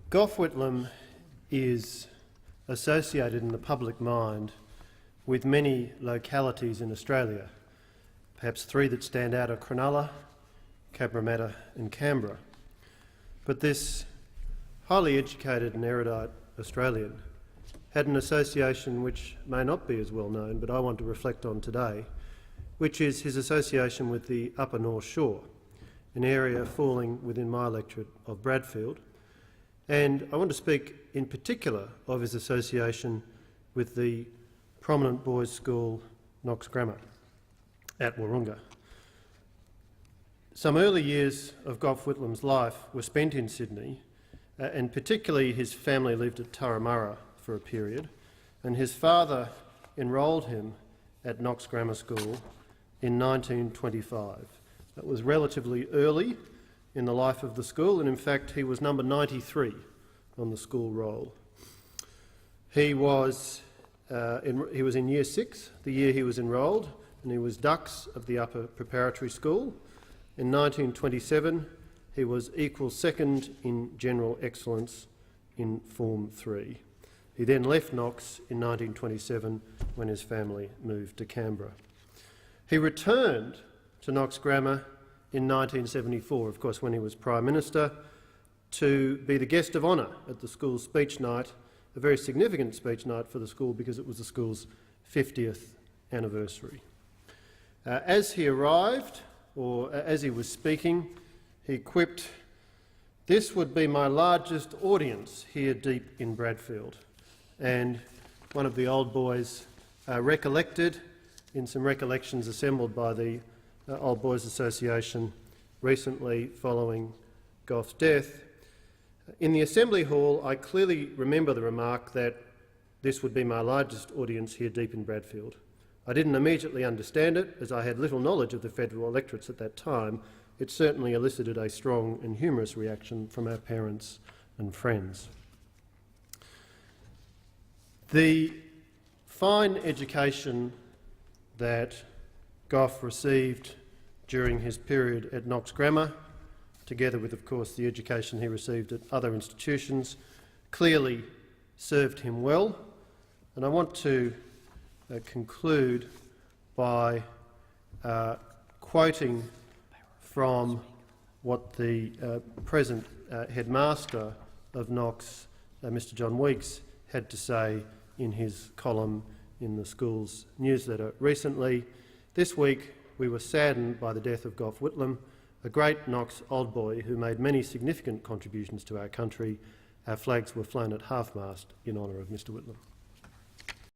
Gough Whitlam is associated in the public mind with many localities in Australia. Perhaps three that stand out are Cronulla, Cabramatta and Canberra. But this highly educated and erudite Australian had an association which may not be as well known, but I want to reflect on today, which is his association with the Upper North Shore, an area falling within my electorate of Bradfield. And I want to speak in particular of his association with the prominent boys' school Knox Grammar at Wahroonga. Some early years of Gough Whitlam's life were spent in Sydney, and particularly his family lived at Turramurra for a period, and his father enrolled him at Knox Grammar School in 1925. That was relatively early in the life of the school, and in fact he was number 93 on the school roll. He was in Year 6, the year he was enrolled, and he was Dux of the Upper Preparatory School. In 1927 he was equal second in general excellence in Form 3. He then left Knox in 1927 when his family moved to Canberra. He returned to Knox Grammar in 1974, of course when he was Prime Minister, to be the guest of honour at the school's speech night, a very significant speech night for the school because it was the school's 50th anniversary. As he arrived, or as he was speaking, he quipped, "This would be my largest audience here deep in Bradfield." And one of the old boys recollected in some recollections assembled by the Old Boys Association recently following Gough's death. In the Assembly Hall, I clearly remember the remark that this would be my largest audience here deep in Bradfield. I didn't immediately understand it, as I had little knowledge of the federal electorates at that time. It certainly elicited a strong and humorous reaction from our parents and friends. The fine education that Gough received during his period at Knox Grammar, together with, of course, the education he received at other institutions, clearly served him well. And I want to conclude by quoting from what the present headmaster of Knox, Mr John Weeks, had to say in his column in the school's newsletter recently. This week we were saddened by the death of Gough Whitlam, a great Knox old boy who made many significant contributions to our country. Our flags were flown at half-mast in honour of Mr Whitlam.